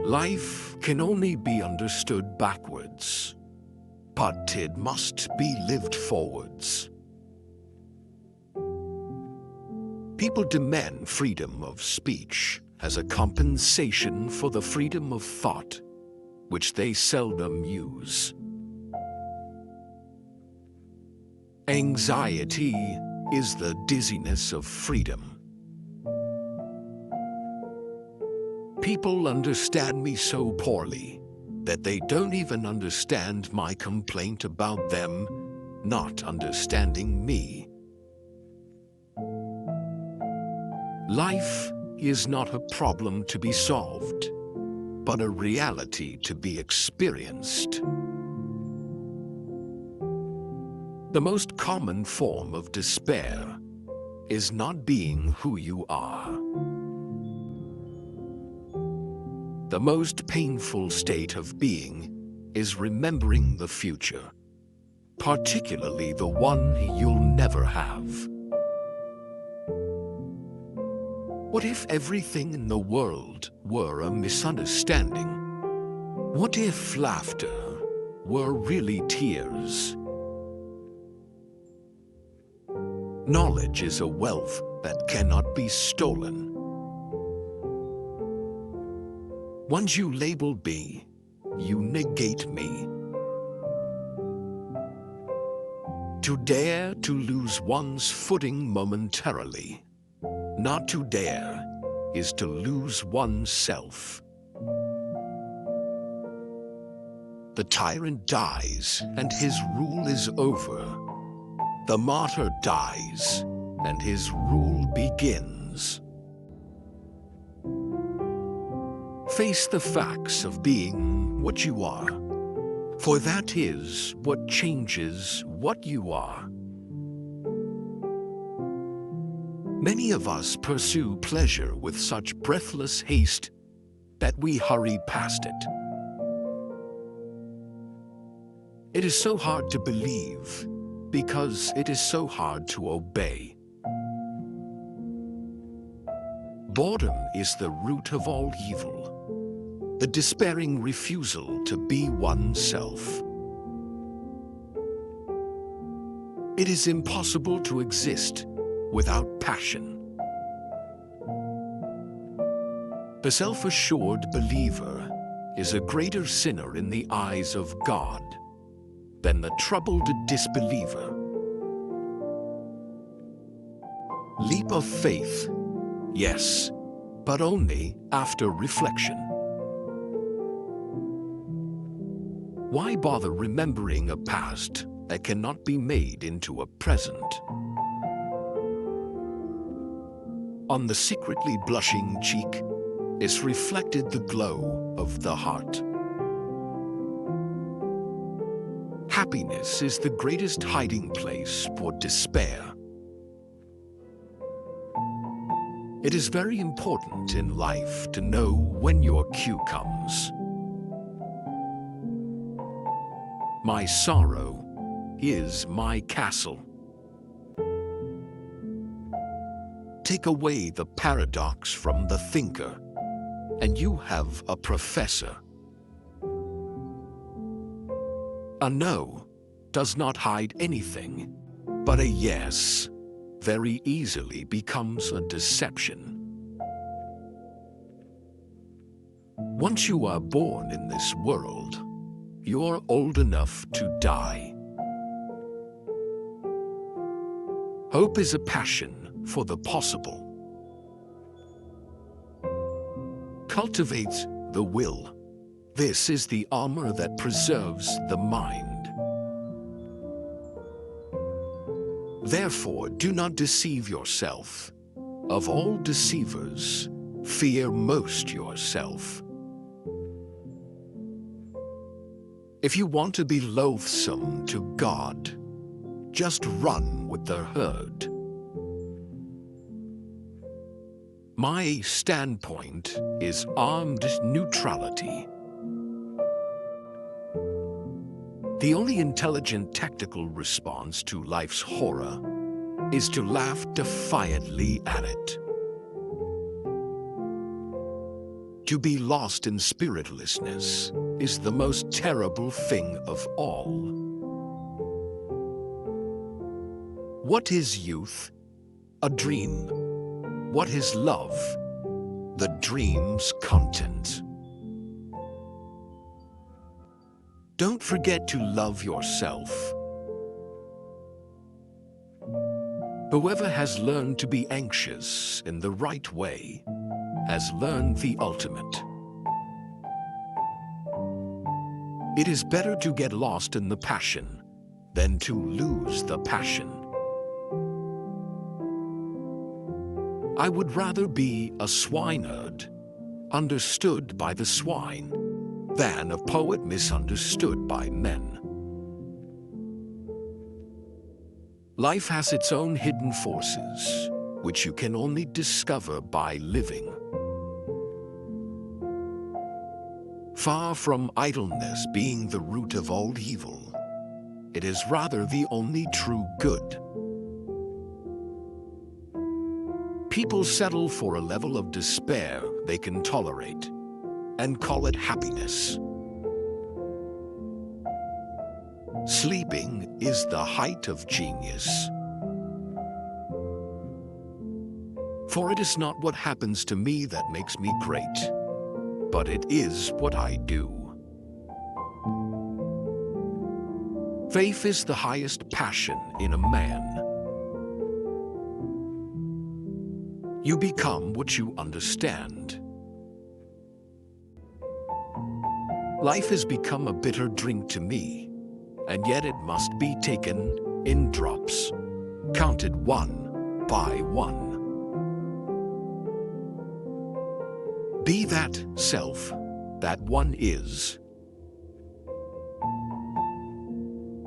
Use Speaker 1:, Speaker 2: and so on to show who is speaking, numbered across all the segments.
Speaker 1: Life can only be understood backwards, but it must be lived forwards. People demand freedom of speech as a compensation for the freedom of thought, which they seldom use. Anxiety is the dizziness of freedom. People understand me so poorly that they don't even understand my complaint about them not understanding me. Life is not a problem to be solved, but a reality to be experienced. The most common form of despair is not being who you are. The most painful state of being is remembering the future, particularly the one you'll never have. What if everything in the world were a misunderstanding? What if laughter were really tears? Knowledge is a wealth that cannot be stolen. Once you label me, you negate me. To dare to lose one's footing momentarily, not to dare, is to lose oneself. The tyrant dies, and his rule is over. The martyr dies, and his rule begins. Face the facts of being what you are, for that is what changes what you are. Many of us pursue pleasure with such breathless haste that we hurry past it. It is so hard to believe because it is so hard to obey. Boredom is the root of all evil, the despairing refusal to be oneself. It is impossible to exist without passion. The self-assured believer is a greater sinner in the eyes of God than the troubled disbeliever. Leap of faith, yes, but only after reflection. Why bother remembering a past that cannot be made into a present? On the secretly blushing cheek is reflected the glow of the heart. Happiness is the greatest hiding place for despair. It is very important in life to know when your cue comes. My sorrow is my castle. Take away the paradox from the thinker, and you have a professor. A no does not hide anything, but a yes very easily becomes a deception. Once you are born in this world, you're old enough to die. Hope is a passion for the possible. Cultivate the will. This is the armor that preserves the mind. Therefore, do not deceive yourself. Of all deceivers, fear most yourself. If you want to be loathsome to God, just run with the herd. My standpoint is armed neutrality. The only intelligent tactical response to life's horror is to laugh defiantly at it. To be lost in spiritlessness is the most terrible thing of all. What is youth? A dream. What is love? The dream's content. Don't forget to love yourself. Whoever has learned to be anxious in the right way has learned the ultimate. It is better to get lost in the passion than to lose the passion. I would rather be a swineherd, understood by the swine, than a poet misunderstood by men. Life has its own hidden forces, which you can only discover by living. Far from idleness being the root of all evil, it is rather the only true good. People settle for a level of despair they can tolerate and call it happiness. Sleeping is the height of genius. For it is not what happens to me that makes me great, but it is what I do. Faith is the highest passion in a man. You become what you understand. Life has become a bitter drink to me, and yet it must be taken in drops, counted one by one. Be that self that one is.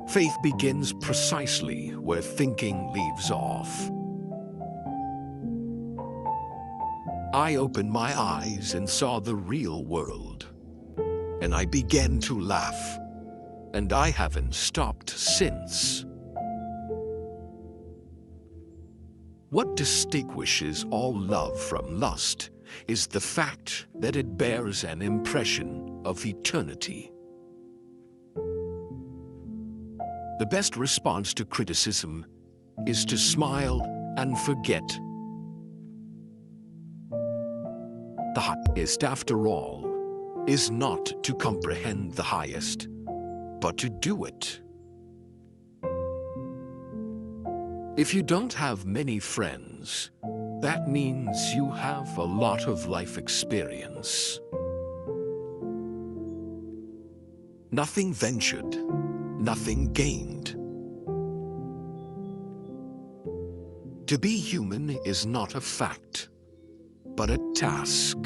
Speaker 1: Faith begins precisely where thinking leaves off. I opened my eyes and saw the real world, and I began to laugh, and I haven't stopped since. What distinguishes all love from lust is the fact that it bears an impression of eternity. The best response to criticism is to smile and forget. The highest, after all, is not to comprehend the highest, but to do it. If you don't have many friends, that means you have a lot of life experience. Nothing ventured, nothing gained. To be human is not a fact, but a task.